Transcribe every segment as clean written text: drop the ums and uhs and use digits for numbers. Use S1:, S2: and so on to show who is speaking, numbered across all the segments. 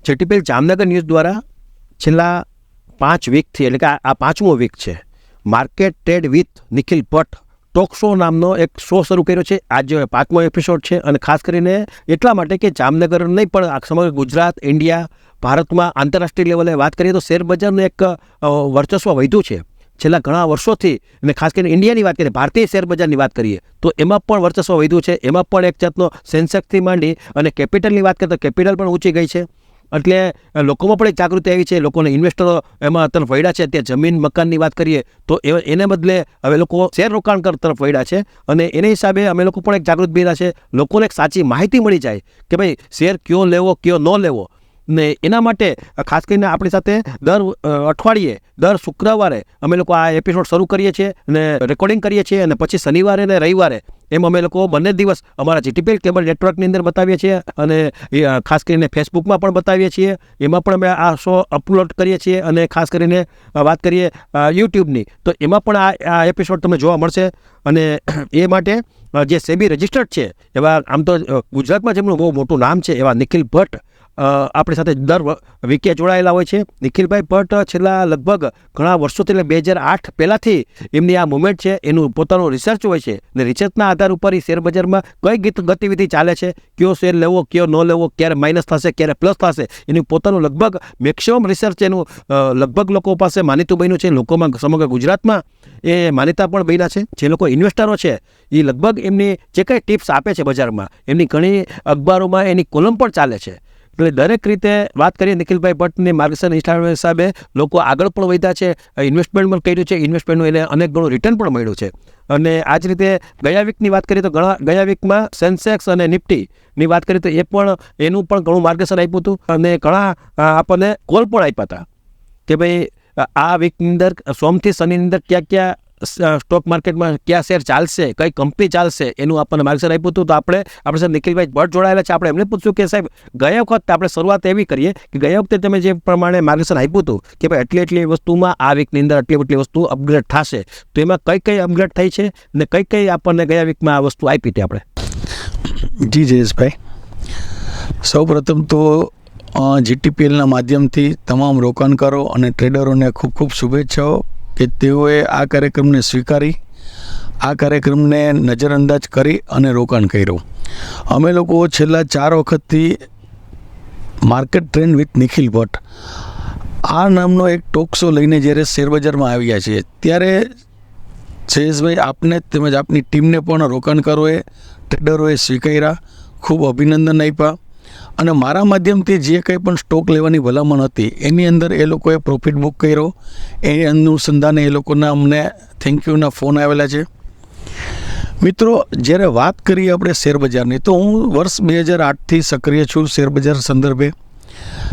S1: જેટીપીએલ Jamnagar news દ્વારા છેલ્લા 5 વીકથી, એટલે કે આ 5મો વીક છે, market trade with Nikhil Bhatt talk show નામનો એક શો શરૂ કર્યો છે. આજે 5મો એપિસોડ છે અને ખાસ કરીને એટલા માટે કે જામનગર નહીં પણ સમગ્ર ગુજરાત, ઇન્ડિયા, ભારતમાં આંતરરાષ્ટ્રીય લેવલે વાત કરીએ તો શેરબજારનું એક વર્ચસ્વ વધ્યું છે છેલ્લા ઘણા વર્ષોથી. અને ખાસ કરીને ઇન્ડિયાની વાત કરીએ, ભારતીય શેરબજારની વાત કરીએ તો એમાં પણ વર્ચસ્વ વધ્યું છે. એમાં પણ એક જાતનો સેન્સેક્સથી માંડી અને કેપિટલની વાત કરીએ તો કેપિટલ પણ ઊંચી ગઈ છે. એટલે લોકોમાં પણ એક જાગૃતિ આવી છે, લોકોને ઇન્વેસ્ટરો એમાં તરફ વળ્યા છે. અત્યારે જમીન મકાનની વાત કરીએ તો એને બદલે હવે લોકો શેર રોકાણ તરફ વળ્યા છે અને એને હિસાબે અમે લોકો પણ એક જાગૃત બન્યા છે. લોકોને એક સાચી માહિતી મળી જાય કે ભાઈ શેર કયો લેવો, કયો ન લેવો. ને એના માટે ખાસ કરીને આપણી સાથે દર અઠવાડિયે, દર શુક્રવારે અમે લોકો આ એપિસોડ શરૂ કરીએ છીએ અને રેકોર્ડિંગ કરીએ છીએ અને પછી શનિવારે અને રવિવારે એમ અમે લોકો બંને દિવસ અમારા જીટીપીએલ કેબલ નેટવર્કની અંદર બતાવીએ છીએ અને ખાસ કરીને ફેસબુકમાં પણ બતાવીએ છીએ. એમાં પણ અમે આ શો અપલોડ કરીએ છીએ અને ખાસ કરીને વાત કરીએ યુટ્યુબની તો એમાં પણ આ એપિસોડ તમને જોવા મળશે. અને એ માટે જે સેબી રજિસ્ટર્ડ છે એવા, આમ તો ગુજરાતમાં જેમનું બહુ મોટું નામ છે એવા નિખિલ ભટ્ટ આપણી સાથે દર વીકે જોડાયેલા હોય છે. નિખિલભાઈ ભટ્ટ છેલ્લા લગભગ ઘણા વર્ષોથી, એટલે 2008 પહેલાંથી એમની આ મુવમેન્ટ છે, એનું પોતાનું રિસર્ચ હોય છે ને રિસર્ચના આધાર ઉપર એ શેરબજારમાં કઈ ગતિવિધિ ચાલે છે, કયો શેર લેવો, કયો ન લેવો, ક્યારે માઇનસ થશે, ક્યારે પ્લસ થશે, એનું પોતાનું લગભગ મેક્સિમમ રિસર્ચ એનું લગભગ લોકો પાસે માનીતું બન્યું છે. લોકોમાં સમગ્ર ગુજરાતમાં એ માન્યતા પણ બન્યા છે. જે લોકો ઇન્વેસ્ટરો છે એ લગભગ એમની જે કંઈ ટિપ્સ આપે છે બજારમાં, એમની ઘણી અખબારોમાં એની કોલમ પણ ચાલે છે. એટલે દરેક રીતે વાત કરીએ નિખિલભાઈ ભટ્ટની માર્ગદર્શન હિસાબે લોકો આગળ પણ વધ્યા છે, ઇન્વેસ્ટમેન્ટ પણ કર્યું છે, ઇન્વેસ્ટમેન્ટનું એને અનેક ગણું રિટર્ન પણ મળ્યું છે. અને આ જ રીતે ગયા વીકની વાત કરીએ તો ગયા વીકમાં સેન્સેક્સ અને નિફ્ટીની વાત કરીએ તો એનું પણ ઘણું માર્ગદર્શન આપ્યું હતું અને ઘણા આપણને કોલ પણ આપ્યા હતા કે ભાઈ આ વીકની અંદર સોમથી શનિની અંદર ક્યાં સ્ટોક માર્કેટમાં કયા શેર ચાલશે, કઈ કંપની ચાલશે, એનું આપણને માર્ગદર્શન આપ્યું હતું. તો આપણે સાહેબ નિખિલભાઈ ભટ્ટ જોડાયેલા છે. આપણે એમને પૂછ્યું કે સાહેબ ગયા વખત આપણે શરૂઆત એવી કરીએ કે ગયા વખતે તમે જે પ્રમાણે માર્ગદર્શન આપ્યું હતું કે ભાઈ એટલી વસ્તુમાં આ વીકની અંદર એટલી વસ્તુ અપગ્રેડ થશે, તો એમાં કઈ અપગ્રેડ થઈ છે ને કઈ આપણને ગયા વીકમાં આ વસ્તુ આપી હતી આપણે?
S2: જી જયેશભાઈ, સૌપ્રથમ તો જીટીપીએલના માધ્યમથી તમામ રોકાણકારો અને ટ્રેડરોને ખૂબ ખૂબ શુભેચ્છાઓ કે તેઓએ આ કાર્યક્રમને સ્વીકારી, આ કાર્યક્રમને નજરઅંદાજ કરી અને રોકાણ કર્યું. અમે લોકો છેલ્લા 4 વખતથી market trend with Nikhil Bhatt આ નામનો એક ટોક શો લઈને જ્યારે શેરબજારમાં આવ્યા છીએ ત્યારે જયેશભાઈ આપને તેમજ આપની ટીમને પણ રોકાણકારોએ, ટ્રેડરોએ સ્વીકાર્યા, ખૂબ અભિનંદન આપ્યા અને મારા માધ્યમથી જે કંઈ પણ સ્ટોક લેવાની ભલામણ હતી એની અંદર એ લોકોએ પ્રોફિટ બુક કર્યો. એ અનુસંધાને એ લોકોના અમને થેન્ક યુના ફોન આવેલા છે. મિત્રો, જ્યારે વાત કરીએ આપણે શેરબજારની તો હું વર્ષ 2008થી સક્રિય છું શેરબજાર સંદર્ભે.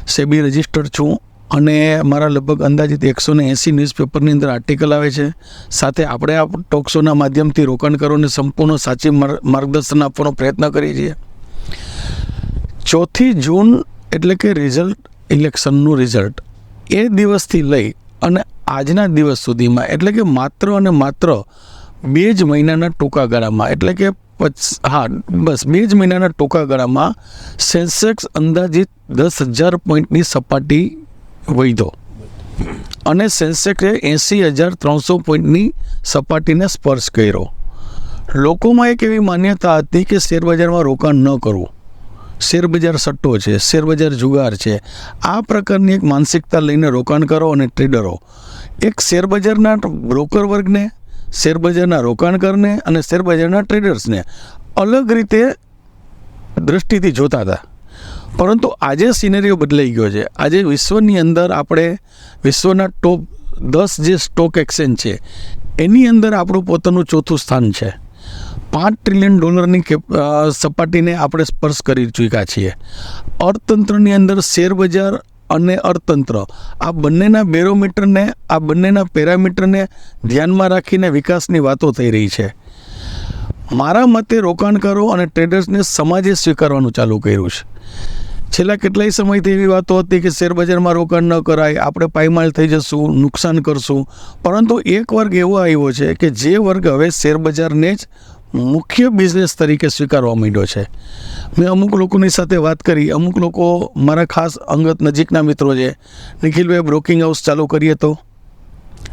S2: સેબી રજિસ્ટર્ડ છું અને મારા લગભગ અંદાજિત 180 ન્યૂઝપેપરની અંદર આર્ટિકલ આવે છે. સાથે આપણે આ ટોક શોના માધ્યમથી રોકાણકારોને સંપૂર્ણ સાચી માર્ગદર્શન આપવાનો પ્રયત્ન કરીએ છીએ. 4 જૂન એટલે કે ઇલેક્શનનું રિઝલ્ટ એ દિવસથી લઈ અને આજના દિવસ સુધીમાં, એટલે કે માત્ર અને માત્ર 2 જ મહિનાના ટૂંકા ગાળામાં, એટલે કે 2 જ મહિનાના ટૂંકા ગાળામાં સેન્સેક્સ અંદાજિત 10,000 પોઈન્ટની સપાટી વધ્યો અને સેન્સેક્સે 80,300 પોઈન્ટની સપાટીને સ્પર્શ કર્યો. લોકોમાં એક એવી માન્યતા હતી કે શેરબજારમાં રોકાણ ન કરવું, શેરબજાર સટ્ટો છે, શેરબજાર જુગાર છે. આ પ્રકારની એક માનસિકતા લઈને રોકાણકારો અને ટ્રેડરો એક શેરબજારના બ્રોકર વર્ગને, શેરબજારના રોકાણકારને અને શેરબજારના ટ્રેડર્સને અલગ રીતે દૃષ્ટિથી જોતા હતા. પરંતુ આજે સિનેરિયો બદલાઈ ગયો છે. આજે વિશ્વની અંદર આપણે વિશ્વના ટોપ 10 જે સ્ટોક એક્સચેન્જ છે એની અંદર આપણું પોતાનું 4થું સ્થાન છે. $5 ટ્રિલિયન સપાટીને આપણે સ્પર્શ કરી ચૂક્યા છીએ. અર્થતંત્રની અંદર શેરબજાર અને અર્થતંત્ર આ બંનેના બેરોમીટરને, આ બંનેના પેરામીટરને ધ્યાનમાં રાખીને વિકાસની વાતો થઈ રહી છે. મારા મતે રોકાણકારો અને ટ્રેડર્સને સમાજે સ્વીકારવાનું ચાલુ કર્યું છે. છેલ્લા કેટલાય સમયથી એવી વાતો હતી કે શેરબજારમાં રોકાણ ન કરાય, આપણે પાયમાલ થઈ જશું, નુકસાન કરશું. પરંતુ એક વર્ગ એવો આવ્યો છે કે જે વર્ગ હવે શેરબજારને જ મુખ્ય બિઝનેસ તરીકે સ્વીકારવા માંડ્યો છે. મેં અમુક લોકોની સાથે વાત કરી, અમુક લોકો મારા ખાસ અંગત નજીકના મિત્રો છે. નિખિલભાઈ, બ્રોકિંગ હાઉસ ચાલુ કરીએ તો?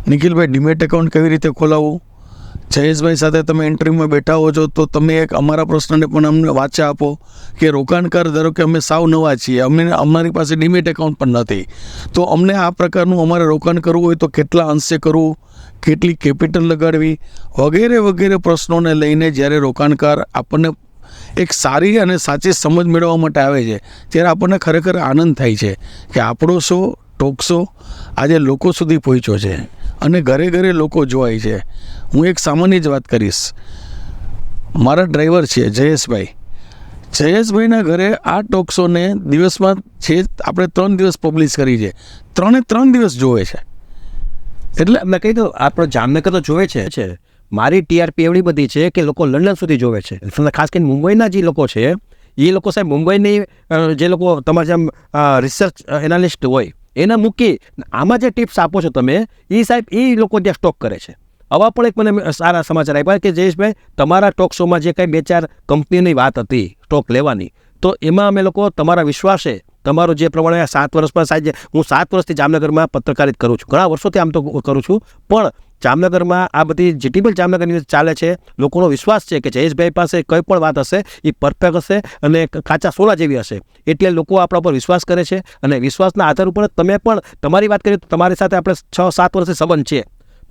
S2: નિખિલભાઈ, ડીમેટ એકાઉન્ટ કેવી રીતે ખોલાવવું? જયેશભાઈ સાથે તમે ઇન્ટરવ્યૂમાં બેઠા હો છો તો તમે એક અમારા પ્રશ્નને પણ અમને વાંચા આપો કે રોકાણકાર ધારો કે અમે સાવ નવા છીએ, અમારી પાસે ડીમેટ એકાઉન્ટ પણ નથી, તો અમને આ પ્રકારનું અમારે રોકાણ કરવું હોય તો કેટલા અંશે કરવું, કેટલી કેપિટલ લગાડવી વગેરે વગેરે પ્રશ્નોને લઈને જ્યારે રોકાણકાર આપણને એક સારી અને સાચી સમજ મેળવવા માટે આવે છે ત્યારે આપણને ખરેખર આનંદ થાય છે કે આપણો શો, ટોક શો આજે લોકો સુધી પહોંચ્યો છે અને ઘરે ઘરે લોકો જોવાય છે. હું એક સામાન્ય જ વાત કરીશ. મારા ડ્રાઈવર છે જયેશભાઈ. જયેશભાઈના ઘરે આ ટોક શોને દિવસમાં છે આપણે 3 દિવસ પબ્લિશ કરી છે, 3 દિવસ જોવે છે.
S1: એટલે મેં કહી દઉં, આપણો જામનગર તો જોવે છે. મારી ટીઆરપી એવડી બધી છે કે લોકો લંડન સુધી જોવે છે. ખાસ કરીને મુંબઈના જે લોકો છે એ લોકો સાહેબ મુંબઈની જે લોકો તમારા જેમ રિસર્ચ એનાલિસ્ટ હોય એને મૂકી આમાં જે ટિપ્સ આપો છો તમે, એ સાહેબ એ લોકો ત્યાં સ્ટોક કરે છે. આવા પણ એક મને સારા સમાચાર આપ્યા કે જયેશભાઈ, તમારા ટોક શોમાં જે કંઈ 2-4 કંપનીની વાત હતી સ્ટોક લેવાની, તો એમાં અમે લોકો તમારા વિશ્વાસે તમારો જે પ્રમાણે 7 વર્ષમાં સાહેબ, હું 7 વર્ષથી જામનગરમાં પત્રકારિત કરું છું, ઘણા વર્ષોથી આમ તો કરું છું, પણ જામનગરમાં આ બધી જીટીબી જામનગર ન્યૂઝ ચાલે છે. લોકોનો વિશ્વાસ છે કે જયેશભાઈ પાસે કંઈ પણ વાત હશે એ પરફેક્ટ હશે અને કાચા સોના જેવી હશે, એટલે લોકો આપણા પર વિશ્વાસ કરે છે. અને વિશ્વાસના આધાર ઉપર તમે પણ તમારી વાત કરીએ તો તમારી સાથે આપણે 6-7 વર્ષથી સંબંધ છે,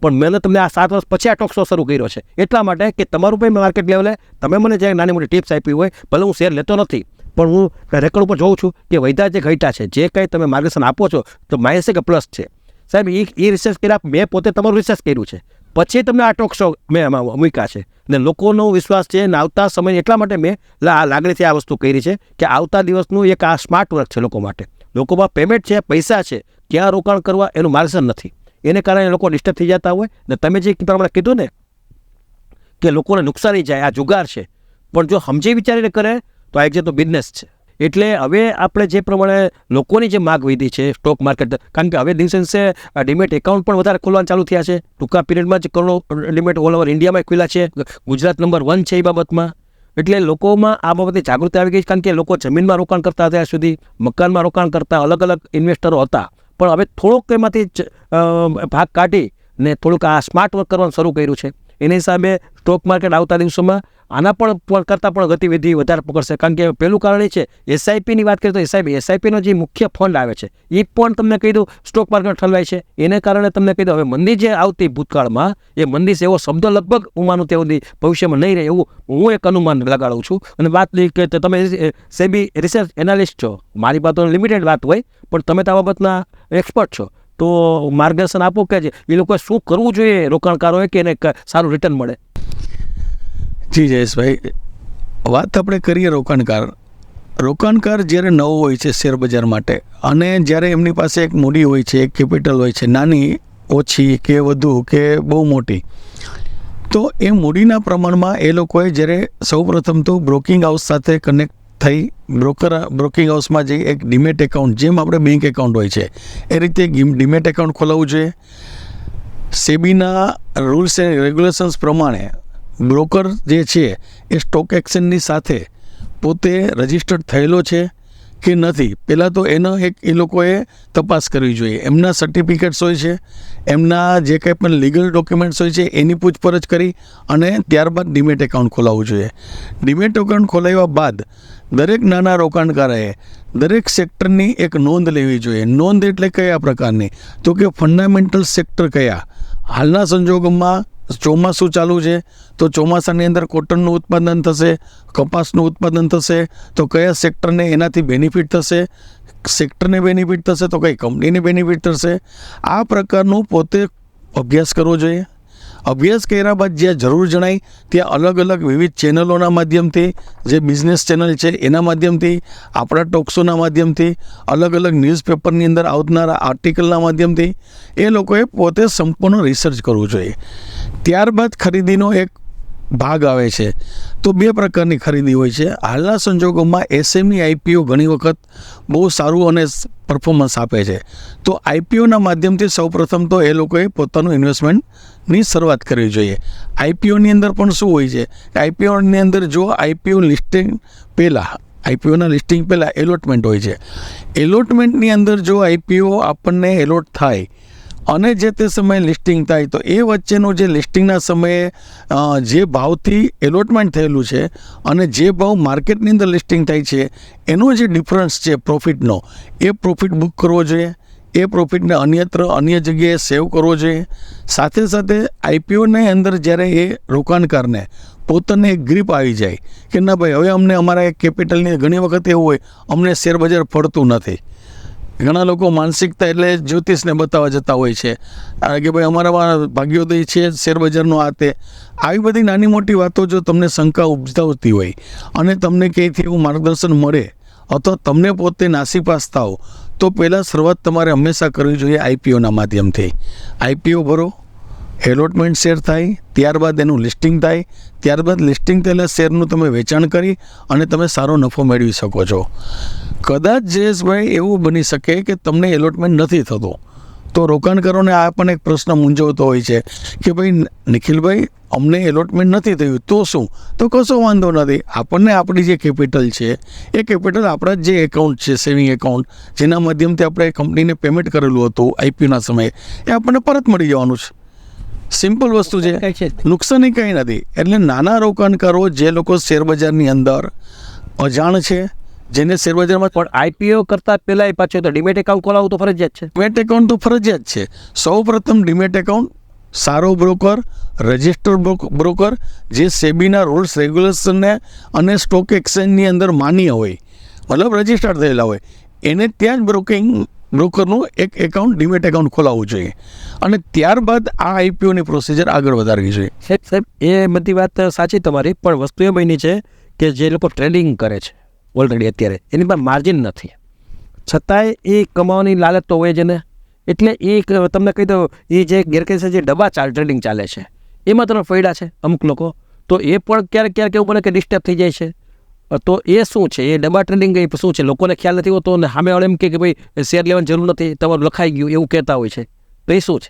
S1: પણ મેં તમને આ 7 વર્ષ પછી આ ટોક શો શરૂ કર્યો છે એટલા માટે કે તમારું પણ માર્કેટ લેવલે તમે મને જે નાની મોટી ટિપ્સ આપી હોય, ભલે હું શેર લેતો નથી પણ હું રેકોર્ડ ઉપર જોઉં છું કે વૈધા જે ઘટ્યા છે, જે કંઈ તમે માર્ગદર્શન આપો છો તો માઇનસ છે કે પ્લસ છે. સાહેબ એ રિસર્ચ કર્યા, મેં પોતે તમારું રિસર્ચ કર્યું છે, પછી તમને આ ટોક શો મેં એમાં મૂક્યા છે. ને લોકોનો વિશ્વાસ છે ને આવતા સમય એટલા માટે મેં લાગણીથી આ વસ્તુ કરી છે કે આવતા દિવસનું એક આ સ્માર્ટ વર્ક છે લોકો માટે. લોકોમાં પેમેન્ટ છે, પૈસા છે, ક્યાં રોકાણ કરવા એનું માર્ગદર્શન નથી, એને કારણે લોકો ડિસ્ટર્બ થઈ જતા હોય. ને તમે જે પ્રમાણે કીધું ને કે લોકોને નુકસાની જાય, આ જુગાર છે, પણ જો સમજી વિચારીને કરે તો આ એક તો બિઝનેસ છે. એટલે હવે આપણે જે પ્રમાણે લોકોની જે માગ વધી છે સ્ટોક માર્કેટ, કારણ કે હવે દિવસે ડીમેટ એકાઉન્ટ પણ વધારે ખોલવાનું ચાલુ થયા છે. ટૂંકા પીરિયડમાં જ કરોડો ડીમેટ ઓલ ઓવર ઇન્ડિયામાં ખુલ્યા છે. ગુજરાત નંબર 1 છે એ બાબતમાં. એટલે લોકોમાં આ બાબતે જાગૃતિ આવી ગઈ છે, કારણ કે લોકો જમીનમાં રોકાણ કરતા હતા, સુધી મકાનમાં રોકાણ કરતા, અલગ અલગ ઇન્વેસ્ટરો હતા, પણ હવે થોડોક એમાંથી ભાગ કાઢી ને થોડુંક આ સ્માર્ટ વર્ક કરવાનું શરૂ કર્યું છે. એની હિસાબે સ્ટોક માર્કેટ આવતા દિવસોમાં આના પણ કરતાં પણ ગતિવિધિ વધારે પકડશે. કારણ કે પહેલું કારણ એ છે એસઆઈપીની વાત કરીએ તો એસઆઈપીનો જે મુખ્ય ફંડ આવે છે એ પણ તમને કહી દઉં સ્ટોક માર્કેટ ઠલવાય છે. એને કારણે તમને કહી દઉં હવે મંદી જે આવતી ભૂતકાળમાં, એ મંદી છે એવો શબ્દ લગભગ હું માનું ત્યાં સુધી ભવિષ્યમાં નહીં રહે એવું હું એક અનુમાન લગાડું છું. અને વાત કે તમે સેબી રિસર્ચ એનાલિસ્ટ છો, મારી પાસે લિમિટેડ વાત હોય પણ તમે તો આ બાબતના એક્સપર્ટ છો, તો માર્ગદર્શન આપો કે એ લોકોએ શું કરવું જોઈએ રોકાણકારોએ કે એને સારું રિટર્ન મળે.
S2: જી જયેશભાઈ, વાત આપણે કરીએ રોકાણકાર જ્યારે નવો હોય છે શેર બજાર માટે, અને જ્યારે એમની પાસે એક મૂડી હોય છે, એક કેપિટલ હોય છે, નાની, ઓછી કે વધુ કે બહુ મોટી, તો એ મૂડીના પ્રમાણમાં એ લોકોએ જ્યારે સૌપ્રથમ તો બ્રોકિંગ હાઉસ સાથે કનેક્ટ થઈ બ્રોકિંગ હાઉસમાં જઈ એક ડીમેટ એકાઉન્ટ, જેમ આપણે બેંક એકાઉન્ટ હોય છે એ રીતે ડીમેટ એકાઉન્ટ ખોલાવવું જોઈએ. સેબીના રૂલ્સ એન્ડ રેગ્યુલેશન્સ પ્રમાણે બ્રોકર જે છે એ સ્ટોક એક્સચેન્જની સાથે પોતે રજિસ્ટર્ડ થયેલો છે કે નથી, પહેલાં તો એનો એક એ લોકોએ તપાસ કરવી જોઈએ. એમના સર્ટિફિકેટ્સ હોય છે, એમના જે કંઈ પણ લીગલ ડોક્યુમેન્ટ્સ હોય છે એની પૂછપરછ કરી અને ત્યારબાદ ડીમેટ એકાઉન્ટ ખોલાવવું જોઈએ. ડીમેટ એકાઉન્ટ ખોલાવ્યા બાદ દરેક નાના રોકાણકારોએ દરેક સેક્ટરની એક નોંધ લેવી જોઈએ. નોંધ એટલે કયા પ્રકારની? તો કે ફંડામેન્ટલ સેક્ટર કયા. હાલના સંજોગોમાં ચોમાસું ચાલુ છે તો ચોમાસાની અંદર કોટનનું ઉત્પાદન થશે, કપાસનું ઉત્પાદન થશે, તો કયા સેક્ટરને એનાથી બેનિફિટ થશે, સેક્ટરને બેનિફિટ થશે તો કઈ કંપનીને બેનિફિટ થશે. આ પ્રકારનું પોતે અભ્યાસ કરવો જોઈએ. અભ્યાસ કર્યા બાદ જ્યાં જરૂર જણાય ત્યાં અલગ અલગ વિવિધ ચેનલોના માધ્યમથી, જે બિઝનેસ ચેનલ છે એના માધ્યમથી, આપણા ટોકશોના માધ્યમથી, અલગ અલગ ન્યૂઝપેપરની અંદર આવનારા આર્ટિકલના માધ્યમથી એ લોકોએ પોતે સંપૂર્ણ રિસર્ચ કરવું જોઈએ. ત્યારબાદ ખરીદીનો એક ભાગ આવે છે તો બે પ્રકારની ખરીદી હોય છે. હાલના સંજોગોમાં એસએમઈ આઈપીઓ ઘણી વખત બહુ સારું અને પરફોર્મન્સ આપે છે. તો આઈપીઓના માધ્યમથી સૌપ્રથમ તો એ લોકોએ પોતાનું ઇન્વેસ્ટમેન્ટની શરૂઆત કરવી જોઈએ. આઈપીઓની અંદર પણ શું હોય છે, આઈપીઓની અંદર જો આઈપીઓ લિસ્ટિંગ પહેલાં આઈપીઓના લિસ્ટિંગ પહેલાં એલોટમેન્ટ હોય છે. એલોટમેન્ટની અંદર જો આઈપીઓ આપણને એલોટ થાય અને જે તે સમયે લિસ્ટિંગ થાય તો એ વચ્ચેનું જે લિસ્ટિંગના સમયે જે ભાવથી એલોટમેન્ટ થયેલું છે અને જે ભાવ માર્કેટની અંદર લિસ્ટિંગ થાય છે એનો જે ડિફરન્સ છે પ્રોફિટનો, એ પ્રોફિટ બુક કરવો જોઈએ. એ પ્રોફિટને અન્ય જગ્યાએ સેવ કરવો જોઈએ. સાથે સાથે આઈપીઓની અંદર જ્યારે એ રોકાણકારને પોતાને એક ગ્રીપ આવી જાય કે ના ભાઈ હવે અમને અમારા કેપિટલની ઘણી વખત એવું હોય અમને શેરબજાર ફળતું નથી. ઘણા લોકો માનસિકતા એટલે જ્યોતિષને બતાવવા જતા હોય છે કે ભાઈ અમારામાં ભાગ્યોદય છે શેરબજારનો આ તે. આવી બધી નાની મોટી વાતો જો તમને શંકા ઉપજાવતી હોય અને તમને ક્યાંયથી એવું માર્ગદર્શન મળે અથવા તમને પોતે નાસીપાસ થાવ તો પહેલાં શરૂઆત તમારે હંમેશા કરવી જોઈએ આઈપીઓના માધ્યમથી. આઈપીઓ ભરો, એલોટમેન્ટ શેર થાય, ત્યારબાદ એનું લિસ્ટિંગ થાય, ત્યારબાદ લિસ્ટિંગ થયેલા શેરનું તમે વેચાણ કરી અને તમે સારો નફો મેળવી શકો છો. કદાચ જયેશભાઈ એવું બની શકે કે તમને એલોટમેન્ટ નથી થતું તો રોકાણકારોને આ પણ એક પ્રશ્ન મૂંઝવતો હોય છે કે ભાઈ નિખિલભાઈ અમને એલોટમેન્ટ નથી થયું તો શું? તો કશો વાંધો નથી, આપણને આપણી જે કેપિટલ છે એ કેપિટલ આપણા જે એકાઉન્ટ છે સેવિંગ એકાઉન્ટ જેના માધ્યમથી આપણે કંપનીને પેમેન્ટ કરેલું હતું આઈપીઓના સમયે એ આપણને પરત મળી જવાનું છે. સિમ્પલ વસ્તુ છે, નુકસાની કંઈ નથી. એટલે નાના રોકાણકારો જે લોકો શેરબજારની અંદર અજાણ છે, જેને શેરબજારમાં
S1: પણ આઈપીઓ કરતાં પહેલાં પાછું તો ડીમેટ એકાઉન્ટ ખોલાવવું તો ફરજિયાત છે.
S2: ડીમેટ એકાઉન્ટ તો ફરજિયાત છે. સૌ પ્રથમ ડીમેટ એકાઉન્ટ સારો બ્રોકર, રજિસ્ટર્ડ બ્રોકર જે સેબીના રૂલ્સ રેગ્યુલેશનને અને સ્ટોક એક્સચેન્જની અંદર માન્ય હોય, મતલબ રજિસ્ટર્ડ થયેલા હોય, એને ત્યાં જ બ્રોકરનું એક એકાઉન્ટ ડીમેટ એકાઉન્ટ ખોલાવવું જોઈએ અને ત્યારબાદ આ આઈપીઓની પ્રોસિજર આગળ વધારવી જોઈએ.
S1: સાહેબ એ બધી વાત સાચી તમારી, પણ વસ્તુ એ બની છે કે જે લોકો ટ્રેડિંગ કરે છે ઓલરેડી અત્યારે એની પાસે માર્જિન નથી, છતાંય એ કમાવાની લાલચ તો હોય જ ને. એટલે એ તમને કહી દઉં એ જે ગેરકાયદેસર જે ડબ્બા ટ્રેડિંગ ચાલે છે એમાં તમે ફયડા છે અમુક લોકો, તો એ પણ ક્યારેક એવું બને કે ડિસ્ટર્બ થઈ જાય છે. તો એ શું છે, એ ડબ્બા ટ્રેડિંગ એ શું છે, લોકોને ખ્યાલ નથી હોતો અને સામે વાળો એમ કે ભાઈ શેર લેવાની જરૂર નથી, તમારું લખાઈ ગયું એવું કહેતા હોય છે. તો એ શું છે?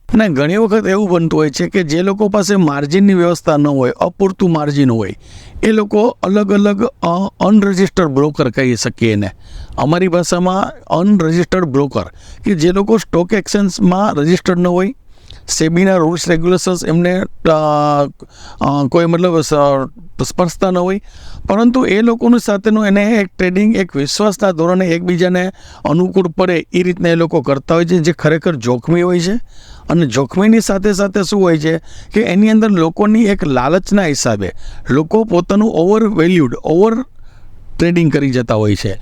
S2: અને ઘણી વખત એવું બનતું હોય છે કે જે લોકો પાસે માર્જિનની વ્યવસ્થા ન હોય, અપૂરતું માર્જિન હોય, એ લોકો અલગ અલગ અનરજિસ્ટર્ડ બ્રોકર કહી શકીએ એને, અમારી ભાષામાં અનરજિસ્ટર્ડ બ્રોકર, કે જે લોકો સ્ટોક એક્સચેન્જમાં રજિસ્ટર્ડ ન હોય, સેબીના રૂલ્સ રેગ્યુલેશન્સ એમને કોઈ મતલબ સ્પર્શતા ન હોય, પરંતુ એ લોકોની સાથેનું એને એક ટ્રેડિંગ એક વિશ્વાસના ધોરણે એકબીજાને અનુકૂળ પડે એ રીતના એ લોકો કરતા હોય છે, જે ખરેખર જોખમી હોય છે. અને જોખમીની સાથે સાથે શું હોય છે કે એની અંદર લોકોની એક લાલચના હિસાબે લોકો પોતાનું ઓવર ટ્રેડિંગ કરી જતા હોય છે.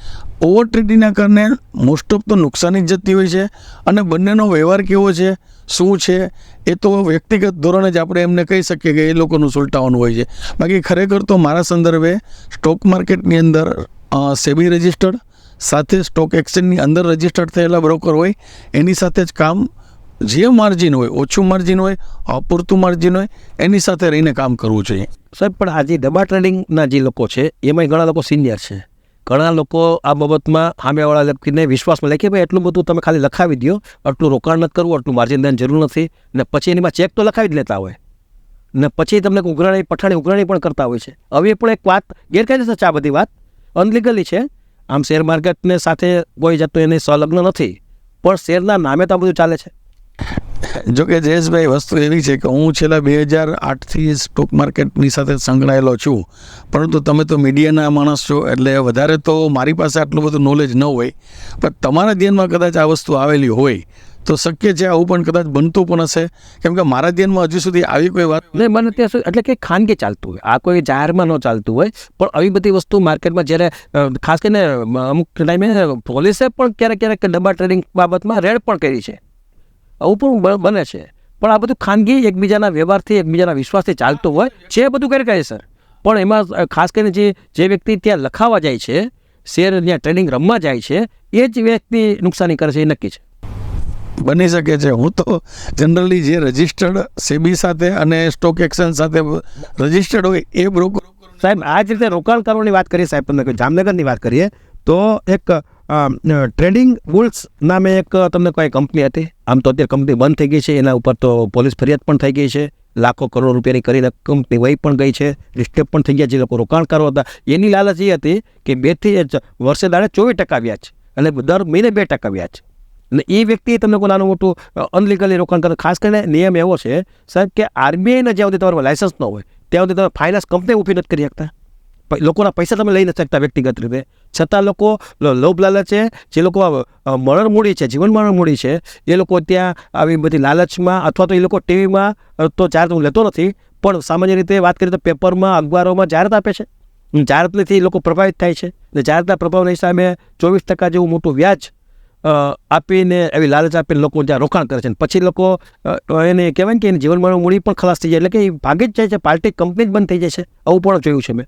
S2: ઓવર ટ્રેડિંગના કારણે મોસ્ટ ઓફ તો નુકસાની જ જતી હોય છે અને બંનેનો વ્યવહાર કેવો છે, શું છે, એ તો વ્યક્તિગત ધોરણે જ આપણે એમને કહી શકીએ કે એ લોકોનું સુલટાવાનું હોય છે. બાકી ખરેખર તો મારા સંદર્ભે સ્ટોક માર્કેટની અંદર સેબી રજિસ્ટર્ડ સાથે સ્ટોક એક્સચેન્જની અંદર રજિસ્ટર્ડ થયેલા બ્રોકર હોય એની સાથે જ કામ, જે માર્જિન હોય, ઓછું માર્જિન હોય, અપૂરતું માર્જિન હોય, એની સાથે રહીને કામ કરવું જોઈએ.
S1: સાહેબ પણ આ જે ડબ્બા ટ્રેડિંગના જે લોકો છે એમાં ઘણા લોકો સિનિયર છે, ઘણા લોકો આ બાબતમાં સામેવાળા વ્યક્તિને વિશ્વાસમાં લે કે ભાઈ એટલું બધું તમે ખાલી લખાવી દો, આટલું રોકાણ નથી કરવું, આટલું માર્જિન દેવાની જરૂર નથી, ને પછી એનીમાં ચેક તો લખાવી જ લેતા હોય ને પછી તમને ઉઘરાણી પણ કરતા હોય છે. હવે પણ એક વાત ગેરકાયદેસર છે, આ બધી વાત અનલીગલી છે. આમ શેર માર્કેટને સાથે કોઈ જાતનું એને સંલગ્ન નથી, પણ શેરના નામે તો આ બધું ચાલે છે.
S2: જોકે જયેશભાઈ વસ્તુ એવી છે કે હું છેલ્લા 2008થી સ્ટોક માર્કેટની સાથે સંકળાયેલો છું, પરંતુ તમે તો મીડિયાના માણસ છો એટલે વધારે તો મારી પાસે આટલું બધું નોલેજ ન હોય, પણ તમારા ધ્યાનમાં કદાચ આ વસ્તુ આવેલી હોય તો શક્ય છે આવું પણ કદાચ બનતું પણ હશે, કેમ કે મારા ધ્યાનમાં હજુ સુધી આવી કોઈ વાત
S1: નહીં મને ત્યાં સુધી, એટલે કે ખાનગી ચાલતું હોય, આ કોઈ જાહેરમાં ન ચાલતું હોય, પણ આવી બધી વસ્તુ માર્કેટમાં જ્યારે ખાસ કરીને અમુક ટાઈમે પોલીસે પણ ક્યારેક ડબ્બા ટ્રેડિંગ બાબતમાં રેડ પણ કરી છે, આવું પણ બને છે. પણ આ બધું ખાનગી એકબીજાના વ્યવહારથી એકબીજાના વિશ્વાસથી ચાલતું હોય છે, બધું ગેરકાયદેસર. પણ એમાં ખાસ કરીને જે વ્યક્તિ ત્યાં લખાવા જાય છે, શેર જ્યાં ટ્રેડિંગ રમવા જાય છે, એ જ વ્યક્તિ નુકસાની કરે છે, એ નક્કી છે.
S2: બની શકે છે. હું તો જનરલી જે રજિસ્ટર્ડ સેબી સાથે અને સ્ટોક એક્સચેન્જ સાથે રજિસ્ટર્ડ હોય એ બ્રોકર.
S1: સાહેબ આ જ રીતે રોકાણકારોની વાત કરીએ સાહેબ, તમને જામનગરની વાત કરીએ તો એક ટ્રેડિંગ બુલ્સ નામે એક તમને કોઈ કંપની હતી. આમ તો અત્યારે કંપની બંધ થઈ ગઈ છે, એના ઉપર તો પોલીસ ફરિયાદ પણ થઈ ગઈ છે, લાખો કરોડ રૂપિયાની કરીને કંપની વહી પણ ગઈ છે, ડિસ્ટર્બ પણ થઈ ગયા. જે લોકો રોકાણકારો હતા એની લાલચ એ હતી કે 2 થી વર્ષે દાડે 24% વ્યાજ અને દર મહિને 2% વ્યાજ. અને એ વ્યક્તિ તમને કોઈ નાનું મોટું અનલીગલી રોકાણ કરે. ખાસ કરીને નિયમ એવો છે સાહેબ કે આરબીઆઈના જ્યાં સુધી તમારું લાયસન્સ ન હોય ત્યાં સુધી તમે ફાઇનાન્સ કંપની ઊભી નથી કરી શકતા, લોકોના પૈસા તમે લઈ નથી શકતા વ્યક્તિગત રીતે. છતાં લોકો લોભ લાલચે, જે લોકો મરણ મૂડી છે, જીવન મરણ મૂડી છે, એ લોકો ત્યાં આવી બધી લાલચમાં, અથવા તો એ લોકો ટીવીમાં તો જાહેરાત હું લેતો નથી, પણ સામાન્ય રીતે વાત કરીએ તો પેપરમાં, અખબારોમાં જાહેરાત આપે છે. જાહેરાતથી લોકો પ્રભાવિત થાય છે અને જાહેરાતના પ્રભાવના હિસાબે 24% જેવું મોટું વ્યાજ આપીને, એવી લાલચ આપીને લોકો જ્યાં રોકાણ કરે છે. પછી લોકો એને કહેવાય ને કે એની જીવન મરણ મૂડી પણ ખલાસ થઈ જાય, એટલે કે એ ભાગી જ જાય છે, પાર્ટી કંપની જ બંધ થઈ જાય છે. આવું પણ જોયું છે મેં.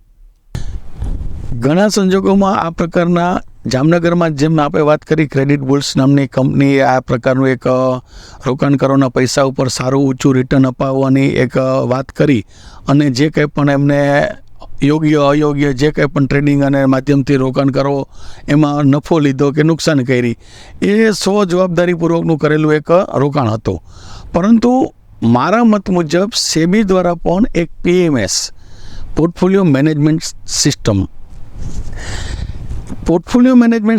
S2: ઘણા સંજોગોમાં આ પ્રકારના જામનગરમાં, જેમ આપણે વાત કરી, ક્રેડિટ બુલ્સ નામની કંપની આ પ્રકારનું એક રોકાણકારોના પૈસા ઉપર સારું ઊંચું રિટર્ન અપાવવાની એક વાત કરી, અને જે કંઈ પણ એમને યોગ્ય અયોગ્ય જે કંઈ પણ ટ્રેડિંગ અને માધ્યમથી રોકાણ કરો એમાં નફો લીધો કે નુકસાન કરી, એ જવાબદારીપૂર્વકનું કરેલું એક રોકાણ હતું. પરંતુ મારા મત મુજબ સેબી દ્વારા પણ એક PMS, પોર્ટફોલિયો મેનેજમેન્ટ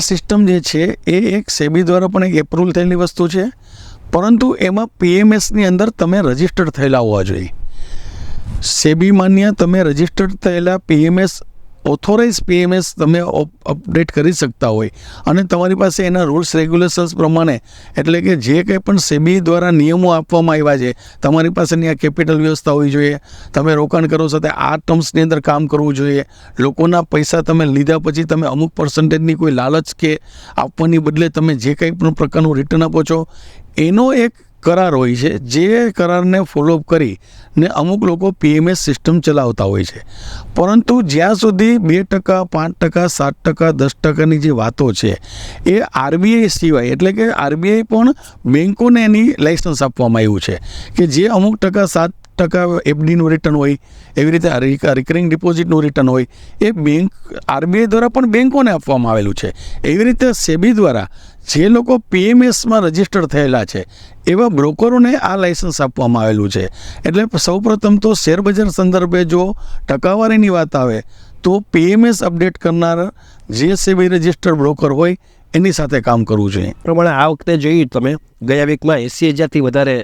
S2: સિસ્ટમ જે છે એ એક સેબી દ્વારા પણ એક એપ્રુવલ થયેલી વસ્તુ છે. પરંતુ એમાં PMSની અંદર તમે રજિસ્ટર્ડ થયેલા હોવા જોઈએ. સેબી માન્ય તમે રજિસ્ટર્ડ થયેલા PMS, ઓથોરાઇઝ PMS તમે અપડેટ કરી શકતા હોય, અને તમારી પાસે એના રૂલ્સ રેગ્યુલેશન્સ પ્રમાણે, એટલે કે જે કંઈ પણ સેબી દ્વારા નિયમો આપવામાં આવ્યા છે, તમારી પાસેની આ કેપિટલ વ્યવસ્થા હોવી જોઈએ, તમે રોકાણ કરો છો તે આ ટર્મ્સની અંદર કામ કરવું જોઈએ, લોકોના પૈસા તમે લીધા પછી તમે અમુક પર્સન્ટેજની કોઈ લાલચ કે આપવાની બદલે તમે જે કંઈ પણ પ્રકારનું રિટર્ન આપો છો, એનો એક કરાર હોય છે. જે કરારને ફોલોઅપ કરી ને અમુક લોકો PMS સિસ્ટમ ચલાવતા હોય છે. પરંતુ જ્યાં સુધી 2%, 5%, 7%, 10%ની જે વાતો છે એ RBI સિવાય, એટલે કે RBI પણ બેન્કોને એની લાઇસન્સ આપવામાં આવ્યું છે કે જે અમુક ટકા 7% FDનું રિટર્ન હોય, એવી રીતે રિકરિંગ ડિપોઝિટનું રિટર્ન હોય, એ RBI દ્વારા પણ બેન્કોને આપવામાં આવેલું છે. એવી રીતે સેબી દ્વારા જે લોકો PMSમાં રજિસ્ટર્ડ થયેલા છે એવા બ્રોકરોને આ લાઇસન્સ આપવામાં આવેલું છે. એટલે સૌપ્રથમ તો શેરબજાર સંદર્ભે જો ટકાવારીની વાત આવે તો PMS અપડેટ કરનાર જે સેબી રજિસ્ટર્ડ બ્રોકર હોય એની સાથે કામ કરવું જોઈએ.
S1: પ્રમાણે આ વખતે જોયું તમે, ગયા વીકમાં 80,000થી વધારે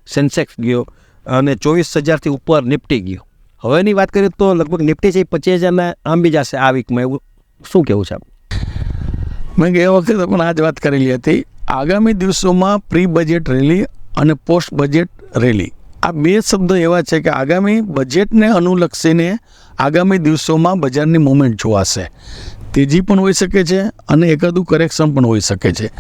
S1: સેન્સેક્સ ગયો અને 24,000થી ઉપર નિફ્ટી ગયો. હવેની વાત કરીએ તો લગભગ નિફ્ટી છે 25,000 આંબી જશે આ વીકમાં. એવું શું કહેવું છે?
S2: મેં ગયા વખતે પણ આ જ વાત કરેલી હતી. આગામી દિવસોમાં પ્રી બજેટ રેલી અને પોસ્ટ બજેટ રેલી, આ બે શબ્દ એવા છે કે આગામી બજેટને અનુલક્ષીને આગામી દિવસોમાં બજારની મૂવમેન્ટ જોવાશે. તેજી પણ હોઈ શકે છે અને એકાદું કરેક્શન પણ હોઈ શકે છે.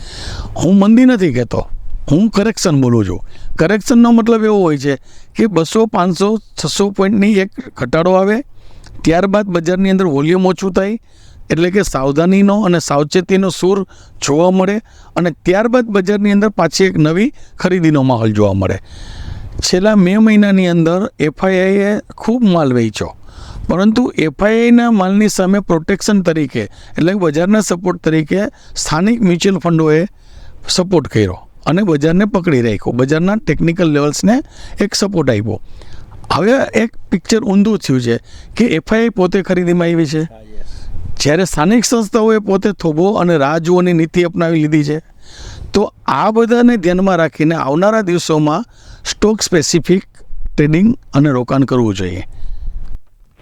S2: હું મંદી નથી કહેતો, હું કરેક્શન બોલું છું. કરેક્શનનો મતલબ એવો હોય છે કે 200, 500, 600 પોઈન્ટની એક ઘટાડો આવે, ત્યારબાદ બજારની અંદર વોલ્યુમ ઓછું થાય, એટલે કે સાવધાનીનો અને સાવચેતીનો સૂર જોવા મળે, અને ત્યારબાદ બજારની અંદર પાછી એક નવી ખરીદીનો માહોલ જોવા મળે. છેલ્લા મે મહિનાની અંદર FIIએ ખૂબ માલ વેચ્યો, પરંતુ FIIના માલની સામે પ્રોટેક્શન તરીકે, એટલે બજારના સપોર્ટ તરીકે સ્થાનિક મ્યુચ્યુઅલ ફંડોએ સપોર્ટ કર્યો અને બજારને પકડી રાખ્યો, બજારના ટેકનિકલ લેવલ્સને એક સપોર્ટ આપ્યો. હવે એક પિક્ચર ઊંધું થયું છે કે FII પોતે ખરીદીમાં આવી છે, જ્યારે સ્થાનિક સંસ્થાઓએ પોતે થોભો અને રાહ જોવાની નીતિ અપનાવી લીધી છે. તો આ બધાને ધ્યાનમાં રાખીને આવનારા દિવસોમાં સ્ટોક સ્પેસિફિક ટ્રેડિંગ અને રોકાણ કરવું જોઈએ.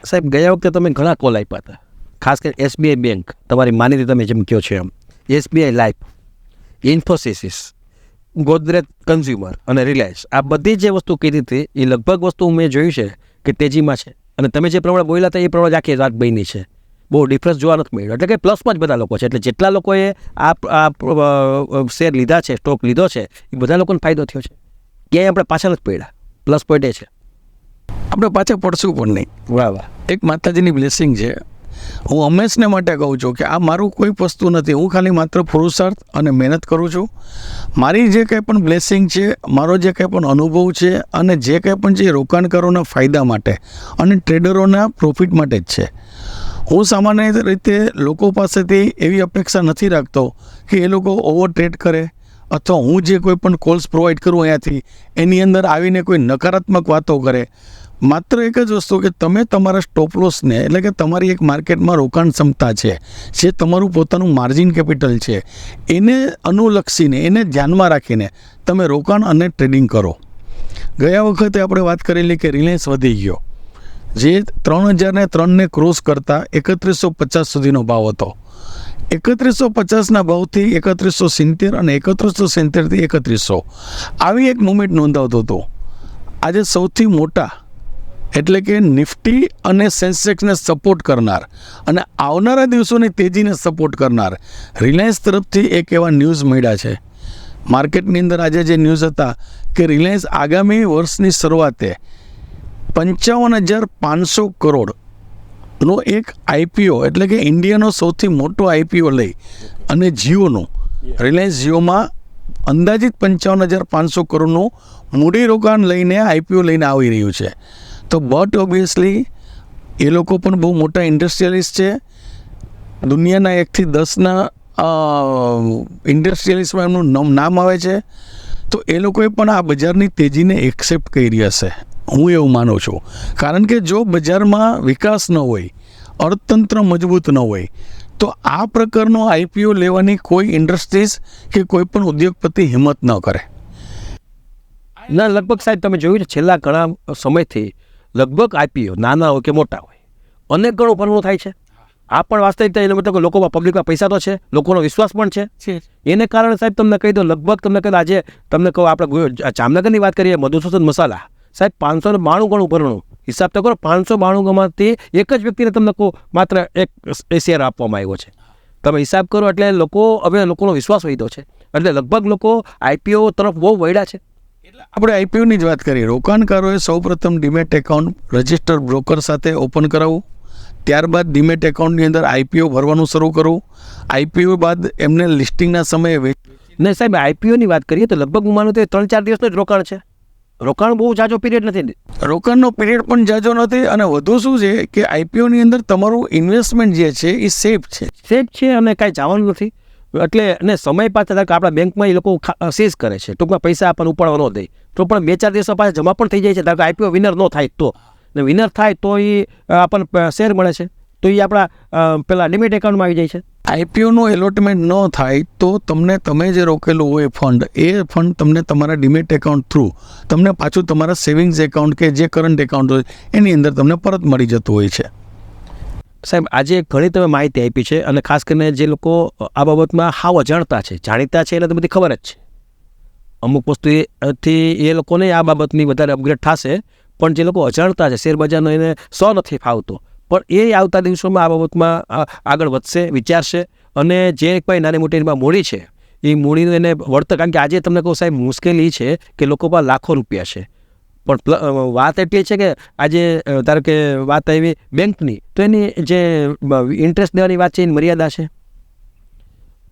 S1: સાહેબ, ગયા વખતે તમે ઘણા કોલ આપ્યા હતા, ખાસ કરીને SBI બેંક, તમારી માનીતી તમે જેમ કહો છો એમ, SBI life, Infosys, Godrej consumer અને રિલાયન્સ, આ બધી જે વસ્તુ કીધી હતી એ લગભગ વસ્તુ મેં જોયું છે કે તેજીમાં છે. અને તમે જે પ્રમાણે બોલ્યા હતા એ પ્રમાણે આખી રાત બની છે, બહુ ડિફરન્સ જોવા નથી મળ્યો. એટલે કે પ્લસમાં જ બધા લોકો છે. એટલે જેટલા લોકોએ આ શેર લીધા છે, સ્ટોક લીધો છે, એ બધા લોકોને ફાયદો થયો છે. ક્યાંય આપણે પાછા નથી પડ્યા. પ્લસ પોઈન્ટ એ છે,
S2: આપણે પાછા પડશું પણ નહીં.
S1: વાહ વાહ.
S2: એક માતાજીની બ્લેસિંગ છે હું હંમેશને માટે કહું છું કે આ મારું કોઈ વસ્તુ નથી. હું ખાલી માત્ર પુરુષાર્થ અને મહેનત કરું છું. મારી જે કંઈ પણ બ્લેસિંગ છે, મારો જે કંઈ પણ અનુભવ છે અને જે કંઈ પણ છે રોકાણકારોના ફાયદા માટે અને ટ્રેડરોના પ્રોફિટ માટે જ છે. હું સામાન્ય રીતે લોકો પાસેથી એવી અપેક્ષા નથી રાખતો કે એ લોકો ઓવર ટ્રેડ કરે અથવા હું જે કોઈ પણ કોલ્સ પ્રોવાઈડ કરું અહીંયાથી એની અંદર આવીને કોઈ નકારાત્મક વાતો કરે. માત્ર એક જ વસ્તુ કે તમે તમારા સ્ટોપ લોસને એટલે કે તમારી એક માર્કેટમાં રોકાણ ક્ષમતા છે, જે તમારું પોતાનું માર્જિન કેપિટલ છે, એને અનુલક્ષીને એને ધ્યાનમાં રાખીને તમે રોકાણ અને ટ્રેડિંગ કરો. ગયા વખતે આપણે વાત કરેલી કે રિલાયન્સ વધી ગયો, જે 3003ને ક્રોસ કરતાં 3150 સુધીનો ભાવ હતો. 3150ના ભાવથી 3170 અને 3170થી 3100 આવી એક મુવમેન્ટ નોંધાવતો હતો. આજે સૌથી મોટા એટલે કે નિફ્ટી અને સેન્સેક્સને સપોર્ટ કરનાર અને આવનારા દિવસોની તેજીને સપોર્ટ કરનાર રિલાયન્સ તરફથી એક એવા ન્યૂઝ મળ્યા છે. માર્કેટની અંદર આજે જે ન્યૂઝ હતા કે રિલાયન્સ આગામી વર્ષની શરૂઆતે 55,500 કરોડનો એક આઈપીઓ એટલે કે ઇન્ડિયાનો સૌથી મોટો આઈપીઓ લઈ અને જીઓનો રિલાયન્સ જીઓમાં અંદાજિત 55,500 કરોડનું મૂડીરોકાણ લઈને આઈપીઓ લઈને આવી રહ્યું છે. તો બટ ઓબ્વિયસલી એ લોકો પણ બહુ મોટા ઇન્ડસ્ટ્રીયલિસ્ટ છે. દુનિયાના 1થી 10ના ઇન્ડસ્ટ્રીયલિસ્ટમાં એમનું નામ આવે છે. તો એ લોકોએ પણ આ બજારની તેજીને એક્સેપ્ટ કરી હશે, હું એવું માનું છું. કારણ કે જો બજારમાં વિકાસ ન હોય, અર્થતંત્ર મજબૂત ન હોય, તો આ પ્રકારનો આઈપીઓ લેવાની કોઈ ઇન્ડસ્ટ્રીઝ કે કોઈ પણ ઉદ્યોગપતિ હિંમત ન કરે.
S1: ના, લગભગ સાહેબ તમે જોયું છે છેલ્લા ઘણા સમયથી લગભગ આઈપીઓ નાના હોય કે મોટા હોય અનેક ગણું ભરવું થાય છે. આ પણ વાસ્તવિકતા એને મતલબ લોકોમાં પબ્લિકમાં પૈસા તો છે, લોકોનો વિશ્વાસ પણ છે. એને કારણે સાહેબ તમને કહી દો, લગભગ તમને કહી દો, આજે તમને કહું આપણે જામનગરની વાત કરીએ, મધુસૂદન મસાલા સાહેબ 592 ગણું ભરણું હિસાબ તો કરો. 592 ગણમાંથી એક જ વ્યક્તિને તમને કહું માત્ર એક શેર આપવામાં આવ્યો છે. તમે હિસાબ કરો એટલે લોકોનો વિશ્વાસ વધ્યો છે. એટલે લગભગ લોકો આઈપીઓ તરફ બહુ વળ્યા છે.
S2: એટલે આપણે આઈપીઓની જ વાત કરીએ. રોકાણકારોએ સૌપ્રથમ ડીમેટ એકાઉન્ટ રજિસ્ટર્ડ બ્રોકર સાથે ઓપન કરાવવું, ત્યારબાદ ડીમેટ એકાઉન્ટની અંદર આઈપીઓ ભરવાનું શરૂ કરવું. આઈપીઓ બાદ એમને લિસ્ટિંગના સમયે
S1: નહીં સાહેબ, આઈપીઓની વાત કરીએ તો લગભગ હું માનું તો 3-4 દિવસનું જ રોકાણ છે. રોકાણ બહુ જાજો પીરિયડ નથી.
S2: રોકાણનો પીરિયડ પણ જાજો નથી. અને વધુ શું છે કે આઈપીઓની અંદર તમારું ઇન્વેસ્ટમેન્ટ જે છે એ સેફ છે
S1: અને કાંઈ જવાનું નથી. એટલે અને સમય પાછળ આપણા બેંકમાં એ લોકો સીઝ કરે છે, ટૂંકમાં પૈસા આપણને ઉપાડવા ન દે તો પણ 2-4 દિવસો પાછા જમા પણ થઈ જાય છે. કારણ કે આઈપીઓ વિનર ન થાય તો, ને વિનર થાય તો એ આપણને શેર મળે છે, તો એ આપણા પેલા લિમિટ એકાઉન્ટમાં આવી જાય છે.
S2: આઈપીઓનું એલોટમેન્ટ ન થાય તો તમે જે રોકેલું હોય ફંડ તમને તમારા ડીમેટ એકાઉન્ટ થ્રુ તમને પાછું તમારા સેવિંગ્સ એકાઉન્ટ કે જે કરંટ એકાઉન્ટ હોય એની અંદર તમને પરત મળી જતું હોય છે.
S1: સાહેબ, આજે ઘણી તમે માહિતી આપી છે અને ખાસ કરીને જે લોકો આ બાબતમાં હાવ અજાણતા છે, જાણીતા છે એને તો બધી ખબર જ છે. અમુક વસ્તુથી એ લોકોને આ બાબતની વધારે અપગ્રેડ થશે, પણ જે લોકો અજાણતા છે શેરબજારનો એને નથી ફાવતો, પણ એ આવતા દિવસોમાં આ બાબતમાં આગળ વધશે, વિચારશે અને જે કંઈ નાની મોટી મૂડી છે એ મૂડીનું એને વળતર. કારણ કે આજે તમને કહું સાહેબ, મુશ્કેલી છે કે લોકો પાસે લાખો રૂપિયા છે, પણ વાત એટલી છે કે આજે ધારો કે વાત આવી બેંકની, તો એની જે ઇન્ટરેસ્ટ દેવાની વાત છે એની મર્યાદા છે.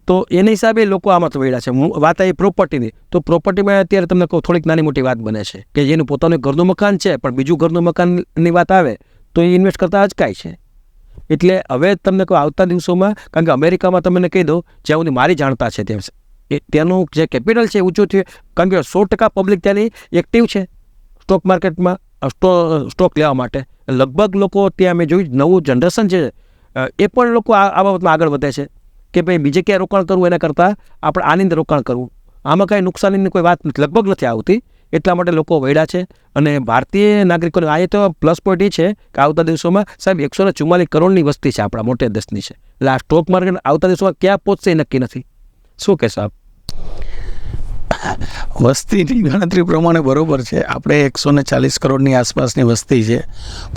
S1: તો એના હિસાબે લોકો આમાં તો વળ્યા છે. વાત આવી પ્રોપર્ટીની, તો પ્રોપર્ટીમાં અત્યારે તમને કહું થોડીક નાની મોટી વાત બને છે કે જેનું પોતાનું ઘરનું મકાન છે, પણ બીજું ઘરનું મકાનની વાત આવે તો એ ઇન્વેસ્ટ કરતાં અચકાય છે. એટલે હવે તમને કહું આવતા દિવસોમાં, કારણ કે અમેરિકામાં તમને કહી દઉં જ્યાં સુધી મારી જાણતા છે ત્યાંનું જે કેપિટલ છે ઊંચું થયું, કારણ કે 100% પબ્લિક ત્યાંની એક્ટિવ છે સ્ટોક માર્કેટમાં સ્ટોક લેવા માટે. લગભગ લોકો ત્યાં મેં જોયું નવું જનરેશન છે એ પણ લોકો આ બાબતમાં આગળ વધે છે કે ભાઈ બીજે ક્યાંય રોકાણ કરવું એના કરતાં આપણે આની અંદર રોકાણ કરવું. આમાં કાંઈ નુકસાનીની કોઈ વાત લગભગ નથી આવતી. એટલા માટે લોકો વળ્યા છે. અને ભારતીય નાગરિકોને આ તો પ્લસ પોઈન્ટ એ છે કે આવતા દિવસોમાં સાહેબ 144 કરોડની વસ્તી છે આપણા મોટે દેશની છે. એટલે આ સ્ટોક માર્કેટ આવતા દિવસોમાં ક્યાં પહોંચશે એ નક્કી નથી. શું કહેશો આપ?
S2: વસ્તીની ગણતરી પ્રમાણે બરોબર છે, આપણે 140 કરોડની આસપાસની વસ્તી છે,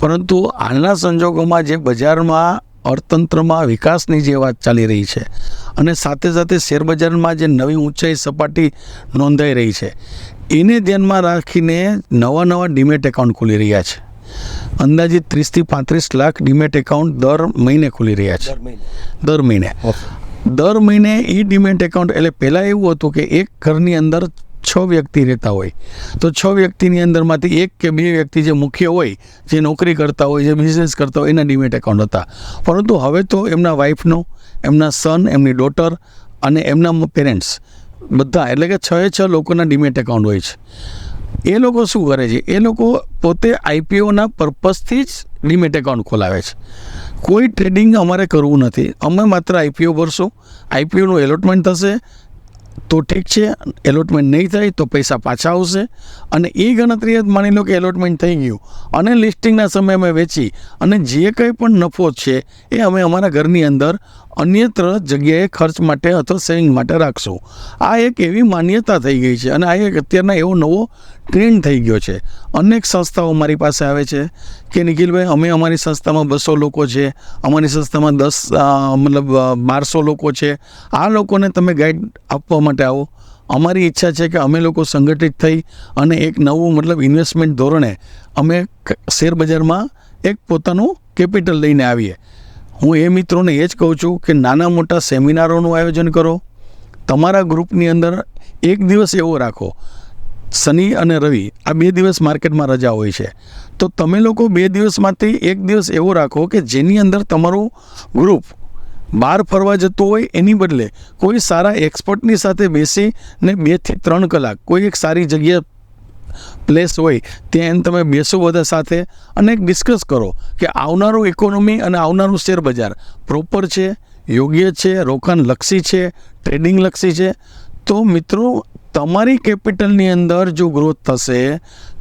S2: પરંતુ હાલના સંજોગોમાં જે બજારમાં અર્થતંત્રમાં વિકાસની જે વાત ચાલી રહી છે અને સાથે સાથે શેરબજારમાં જે નવી ઊંચાઈ સપાટી નોંધાઈ રહી છે એને ધ્યાનમાં રાખીને નવા ડીમેટ એકાઉન્ટ ખોલી રહ્યા છે. અંદાજિત 30 થી 35 લાખ ડીમેટ એકાઉન્ટ દર મહિને ખુલી રહ્યા છે. દર મહિને એ ડીમેટ એકાઉન્ટ, એટલે પહેલાં એવું હતું કે એક ઘરની અંદર 6 વ્યક્તિ રહેતા હોય, તો 6 વ્યક્તિની અંદરમાંથી 1 કે 2 વ્યક્તિ જે મુખ્ય હોય, જે નોકરી કરતા હોય, જે બિઝનેસ કરતા હોય, એના ડીમેટ એકાઉન્ટ હતા. પરંતુ હવે તો એમના વાઈફનો, એમના સન, એમની ડોટર અને એમના પેરેન્ટ્સ બધા, એટલે કે 6 લોકોના ડીમેટ એકાઉન્ટ હોય છે. એ લોકો શું કરે છે? એ લોકો પોતે આઈપીઓના પર્પઝથી જ ડીમેટ એકાઉન્ટ ખોલાવે છે. કોઈ ટ્રેડિંગ અમારે કરવું નથી, અમે માત્ર આઈપીઓ ભરશું, આઈપીઓનું એલોટમેન્ટ થશે તો ઠીક છે, એલોટમેન્ટ નહીં થાય તો પૈસા પાછા આવશે, અને એ ગણતરી જ માની લો કે એલોટમેન્ટ થઈ ગયું અને લિસ્ટિંગના સમયે અમે વેચી અને જે કંઈ પણ નફો છે એ અમે અમારા ઘરની અંદર અન્યત્ર જગ્યાએ ખર્ચ માટે અથવા સેવિંગ માટે રાખશું. આ એક એવી માન્યતા થઈ ગઈ છે અને આ એક અત્યારના એવો નવો ટ્રેન્ડ થઈ ગયો છે. અનેક સંસ્થાઓ મારી પાસે આવે છે કે નિખિલભાઈ, અમે અમારી સંસ્થામાં 200 લોકો છે, અમારી સંસ્થામાં 1200 લોકો છે, આ લોકોને તમે ગાઈડ આપવા માટે આવો. અમારી ઈચ્છા છે કે અમે લોકો સંગઠિત થઈ અને એક નવું ઇન્વેસ્ટમેન્ટ ધોરણે અમે શેર બજારમાં એક પોતાનું કેપિટલ લઈને આવીએ. હું એ મિત્રોને એ જ કહું છું કે નાના મોટા સેમિનારોનું આયોજન કરો. તમારા ગ્રુપની અંદર એક દિવસ એવો રાખો, શનિ અને રવિ આ 2 દિવસ માર્કેટમાં રજા હોય છે, તો તમે લોકો 2 દિવસમાંથી એક દિવસ એવો રાખો કે જેની અંદર તમારું ગ્રુપ બહાર ફરવા જતું હોય, એની બદલે કોઈ સારા એક્સપર્ટની સાથે બેસીને 2 થી 3 કલાક કોઈ એક સારી જગ્યા પ્લેસ હોય ત્યાં તમે બેસો બધા સાથે અને એક ડિસ્કસ કરો કે આવનારું ઇકોનોમી અને આવનારું શેર બજાર પ્રોપર છે, યોગ્ય છે, રોકાણ લક્ષી છે, ટ્રેડિંગ લક્ષી છે. તો મિત્રો, તમારી કેપિટલની અંદર જો ગ્રોથ થશે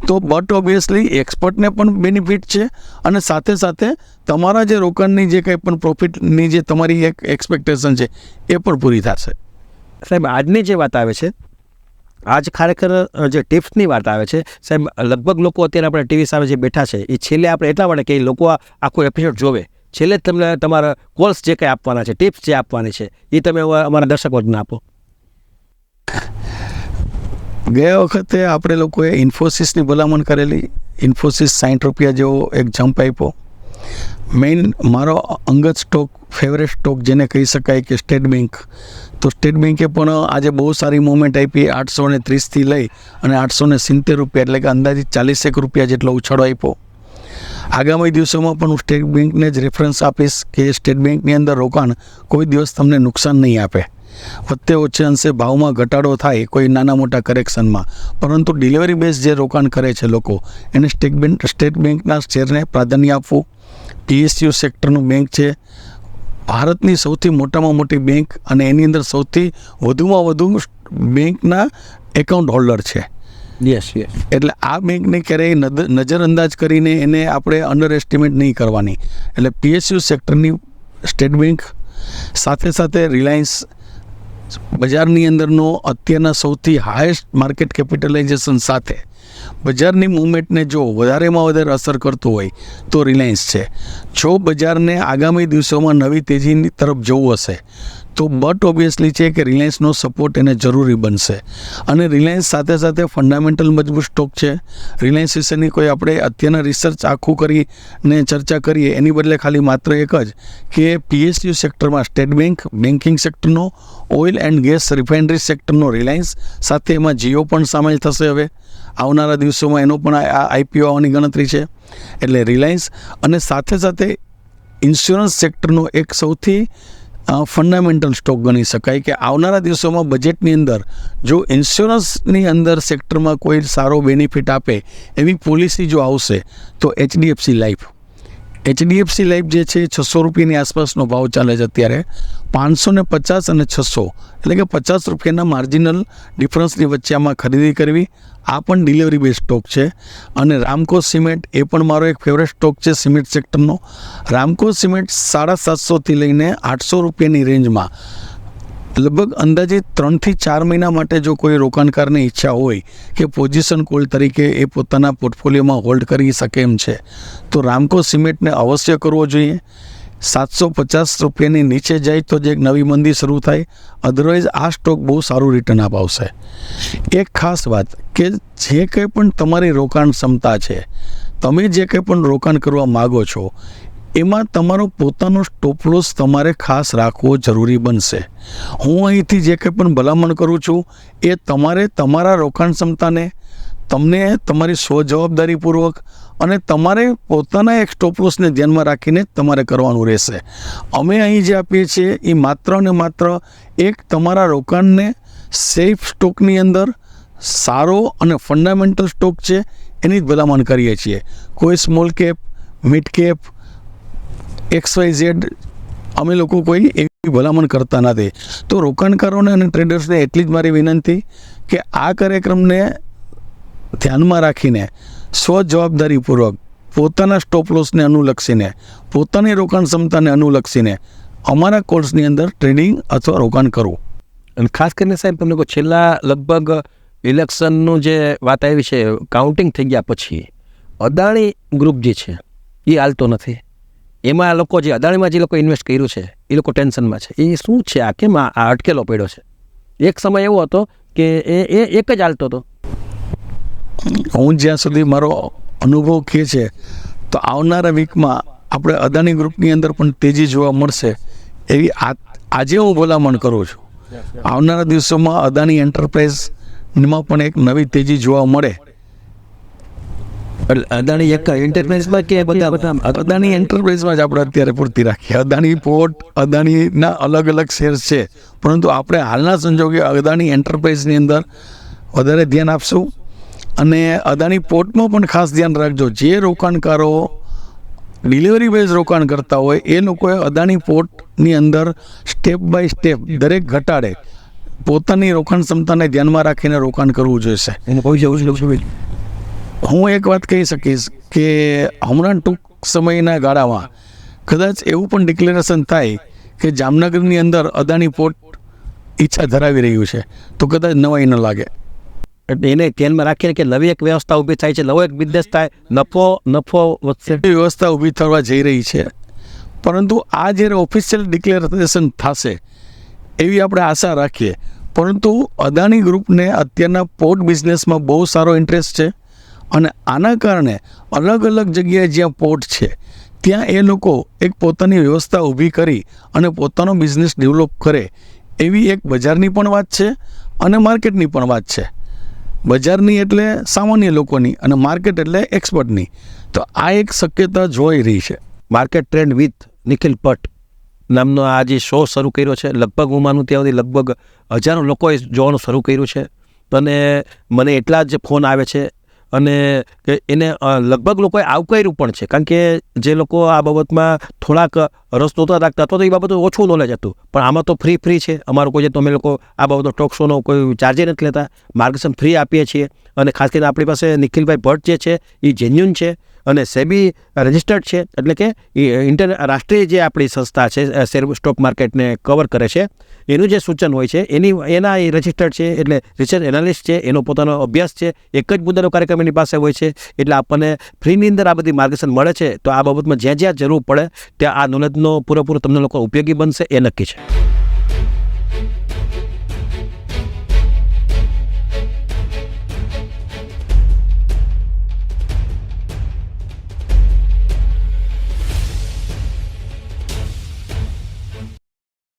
S2: તો બટ ઓબ્વિયસલી એક્સપર્ટને પણ બેનિફિટ છે અને સાથે સાથે તમારા જે રોકાણની જે કંઈ પણ પ્રોફિટની જે તમારી એક એક્સપેક્ટેશન છે એ પણ પૂરી થશે.
S1: સાહેબ, આજની જે વાત આવે છે, આજ ખરેખર જે ટિપ્સની વાત આવે છે સાહેબ, લગભગ લોકો અત્યારે આપણે ટીવી સામે જે બેઠા છે એ છેલ્લે આપણે એટલા માટે કે લોકો આખો એપિસોડ જોવે, છેલ્લે તમને તમારા કોલ્સ જે કંઈ આપવાના છે, ટિપ્સ જે આપવાની છે એ તમે અમારા દર્શકોને આપો.
S2: ગયા વખતે આપણે લોકોએ ઇન્ફોસિસની ભલામણ કરેલી. ઇન્ફોસિસ 60 રૂપિયા જેવો એક જમ્પ આપ્યો. મેઇન મારો અંગત સ્ટોક, ફેવરેટ સ્ટોક જેને કહી શકાય કે સ્ટેટ બેંક, તો સ્ટેટ બેંકે પણ આજે બહુ સારી મૂવમેન્ટ આપી. 830થી લઈ અને 870 રૂપિયા, એટલે કે અંદાજિત 40 રૂપિયા જેટલો ઉછાળો આપ્યો. આગામી દિવસોમાં પણ હું સ્ટેટ બેંકને જ રેફરન્સ આપીશ કે સ્ટેટ બેંકની અંદર રોકાણ કોઈ દિવસ તમને નુકસાન નહીં આપે. વચ્ચે ઓછે અંશે ભાવમાં ઘટાડો થાય કોઈ નાના મોટા કરેક્શનમાં, પરંતુ ડિલિવરી બેઝ જે રોકાણ કરે છે લોકો, એને સ્ટેટ બેંકના શેરને પ્રાધાન્ય આપવું. PSU સેક્ટરનું બેંક છે, ભારતની સૌથી મોટામાં મોટી બેંક અને એની અંદર સૌથી વધુમાં વધુ બેંકના એકાઉન્ટ હોલ્ડર છે.
S1: યસ.
S2: એટલે આ બેંકને ક્યારેય નજરઅંદાજ કરીને એને આપણે અંડર એસ્ટિમેટ નહીં કરવાની. એટલે PSU સેક્ટરની સ્ટેટ બેંક, સાથે સાથે રિલાયન્સ બજારની અંદરનો અત્યારના સૌથી હાઈએસ્ટ માર્કેટ કેપિટલાઇઝેશન સાથે બજારની મૂવમેન્ટને જો વધારેમાં વધારે અસર કરતું હોય તો રિલાયન્સ છે. જો બજારને આગામી દિવસોમાં નવી તેજીની તરફ જવું હશે તો બટ ઓબ્વિયસલી છે કે રિલાયન્સનો સપોર્ટ એને જરૂરી બનશે. અને રિલાયન્સ સાથે સાથે ફંડામેન્ટલ મજબૂત સ્ટોક છે. રિલાયન્સ વિશેની કોઈ આપણે અત્યારના રિસર્ચ આખું કરીને ચર્ચા કરીએ એની બદલે ખાલી માત્ર એક જ કે PSU સેક્ટરમાં સ્ટેટ બેંક, બેન્કિંગ સેક્ટરનો, ઓઇલ એન્ડ ગેસ રિફાઇનરી સેક્ટરનો રિલાયન્સ, સાથે એમાં જીઓ પણ સામેલ થશે. હવે આવનારા દિવસોમાં એનો પણ IPO આવવાની ગણતરી છે. એટલે રિલાયન્સ અને સાથે સાથે ઇન્સ્યોરન્સ સેક્ટરનો એક સૌથી ફંડામેન્ટલ સ્ટોક ગણી શકાય કે આવનારા દિવસોમાં બજેટની અંદર જો ઇન્સ્યોરન્સની અંદર સેક્ટરમાં કોઈ સારો બેનિફિટ આપે એવી પોલિસી જો આવશે તો HDFC લાઈફ જે છે 600 રૂપિયાની આસપાસનો ભાવ ચાલે છે અત્યારે. 550 અને 600 એટલે કે 50 રૂપિયાના માર્જિનલ ડિફરન્સની વચ્ચે આમાં ખરીદી કરવી. આ પણ ડિલિવરી બેઝ સ્ટોક છે. અને રામકો સિમેન્ટ એ પણ મારો એક ફેવરેટ સ્ટોક છે સિમેન્ટ સેક્ટરનો. રામકો સિમેન્ટ 750થી લઈને 800 રૂપિયાની રેન્જમાં લગભગ અંદાજિત 3 થી 4 મહિના માટે જો કોઈ રોકાણકારની ઈચ્છા હોય કે પોઝિશન કોલ તરીકે એ પોતાના પોર્ટફોલિયોમાં હોલ્ડ કરી શકે એમ છે તો રામકો સિમેન્ટને અવશ્ય કરવો જોઈએ. 750 રૂપિયાની નીચે જાય તો જ એક નવી મંદી શરૂ થાય, અધરવાઇઝ આ સ્ટોક બહુ સારું રિટર્ન અપાવશે. એક ખાસ વાત કે જે કંઈ પણ તમારી રોકાણ ક્ષમતા છે, તમે જે કંઈ પણ રોકાણ કરવા માગો છો એમાં તમારો પોતાનો સ્ટોપ લોસ તમારે ખાસ રાખવો જરૂરી બનશે. હું અહીંથી જે કંઈ પણ ભલામણ કરું છું એ તમારે તમારા રોકાણ ક્ષમતાને તમને તમારી સ્વજવાબદારીપૂર્વક અને તમારે પોતાના એક સ્ટોપ લોસને ધ્યાનમાં રાખીને તમારે કરવાનું રહેશે. અમે અહીં જે આપીએ છીએ એ માત્ર ને માત્ર એક તમારા રોકાણને સેફ સ્ટોકની અંદર સારો અને ફંડામેન્ટલ સ્ટોક છે એની જ ભલામણ કરીએ છીએ. કોઈ small cap, mid cap, XYZ અમે લોકો કોઈ એવી ભલામણ કરતા નથી. તો રોકાણકારોને અને ટ્રેડર્સને એટલી જ મારી વિનંતી કે આ કાર્યક્રમને ધ્યાનમાં રાખીને સ્વજવાબદારીપૂર્વક પોતાના સ્ટોપ લોસને અનુલક્ષીને પોતાની રોકાણ ક્ષમતાને અનુલક્ષીને અમારા કોર્સની અંદર ટ્રેડિંગ અથવા રોકાણ કરવું.
S1: અને ખાસ કરીને સાહેબ તમને કહું, છેલ્લા લગભગ ઇલેક્શનનું જે વાત આવી છે, કાઉન્ટિંગ થઈ ગયા પછી અદાણી ગ્રુપ જે છે એ હાલતો નથી. એમાં લોકો જે અદાણીમાં જે લોકો ઇન્વેસ્ટ કર્યું છે એ લોકો ટેન્શનમાં છે. એ શું છે? આ કેમ આ અટકેલો પડ્યો છે? એક સમય એવો હતો કે એ એક જ હાલતો હતો.
S2: હું જ્યાં સુધી મારો અનુભવ કહે છે તો આવનારા વીકમાં આપણે અદાણી ગ્રુપની અંદર પણ તેજી જોવા મળશે એવી આજે હું ભલામણ કરું છું. આવનારા દિવસોમાં અદાણી એન્ટરપ્રાઇઝમાં પણ એક નવી તેજી જોવા મળે.
S1: અદાણી એક એન્ટરપ્રાઇઝમાં કે બધા
S2: અદાણી એન્ટરપ્રાઇઝમાં જ આપણે અત્યારે પૂરતી રાખીએ. અદાણી પોર્ટ, અદાણીના અલગ અલગ શેર્સ છે, પરંતુ આપણે હાલના સંજોગે અદાણી એન્ટરપ્રાઇઝની અંદર વધારે ધ્યાન આપશું. અને અદાણી પોર્ટમાં પણ ખાસ ધ્યાન રાખજો. જે રોકાણકારો ડિલિવરી બેઝ રોકાણ કરતા હોય એ લોકોએ અદાણી પોર્ટની અંદર સ્ટેપ બાય સ્ટેપ દરેક ઘટાડે પોતાની રોકાણ ક્ષમતાને ધ્યાનમાં રાખીને રોકાણ કરવું જોઈશે.
S1: એને ભવિષ્ય
S2: હું એક વાત કહી શકીશ કે હમણાં ટૂંક સમયના ગાળામાં કદાચ એવું પણ ડિક્લેરેશન થાય કે જામનગરની અંદર અદાણી પોર્ટ ઈચ્છા ધરાવી રહ્યું છે તો કદાચ નવાઈ ન લાગે.
S1: એને ધ્યાનમાં રાખીને કે નવી એક વ્યવસ્થા ઊભી થાય છે, નવો એક બિઝનેસ થાય, નફો વધશે.
S2: વ્યવસ્થા ઊભી થવા જઈ રહી છે, પરંતુ આ જ્યારે ઓફિશિયલ ડિક્લેરેશન થશે એવી આપણે આશા રાખીએ. પરંતુ અદાણી ગ્રુપને અત્યારના પોર્ટ બિઝનેસમાં બહુ સારો ઇન્ટરેસ્ટ છે અને આના કારણે અલગ અલગ જગ્યાએ જ્યાં પોર્ટ છે ત્યાં એ લોકો એક પોતાની વ્યવસ્થા ઊભી કરી અને પોતાનો બિઝનેસ ડેવલપ કરે એવી એક બજારની પણ વાત છે અને માર્કેટની પણ વાત છે. બજારની એટલે સામાન્ય લોકોની અને માર્કેટ એટલે એક્સપર્ટની. તો આ એક શક્યતા જોઈ રહી છે.
S1: Market trend with Nikhil Bhatt નામનો આ જે શો શરૂ કર્યો છે, લગભગ હું માનું ત્યાં સુધી લગભગ હજારો લોકોએ જોવાનું શરૂ કર્યું છે. અને મને એટલા જ ફોન આવે છે અને એને લગભગ લોકોએ આવકાર્યું પણ છે, કારણ કે જે લોકો આ બાબતમાં થોડાક રસ નહોતા રાખતા અથવા તો એ બાબતો ઓછું નોલેજ હતું. પણ આમાં તો ફ્રી છે. અમારું કોઈ તમે લોકો આ બાબતનો ટોક શોનો કોઈ ચાર્જે નથી લેતા, માર્ગદર્શન ફ્રી આપીએ છીએ. અને ખાસ કરીને આપણી પાસે નિખિલભાઈ ભટ્ટ જે છે એ જેન્યુન છે અને સેબી રજિસ્ટર્ડ છે, એટલે કે રાષ્ટ્રીય જે આપણી સંસ્થા છે શેર સ્ટોક માર્કેટને કવર કરે છે એનું જે સૂચન હોય છે એના એ રજિસ્ટર્ડ છે, એટલે રિસર્ચ એનાલિસ્ટ છે, એનો પોતાનો અભ્યાસ છે. એક જ મુદ્દાનો કાર્યક્રમ એની પાસે હોય છે, એટલે આપણને ફ્રીની અંદર આ બધી માર્ગદર્શન મળે છે. તો આ બાબતમાં જ્યાં જ્યાં જરૂર પડે ત્યાં આ નોલેજનો પૂરેપૂરો તમને લોકો ઉપયોગી બનશે એ નક્કી છે.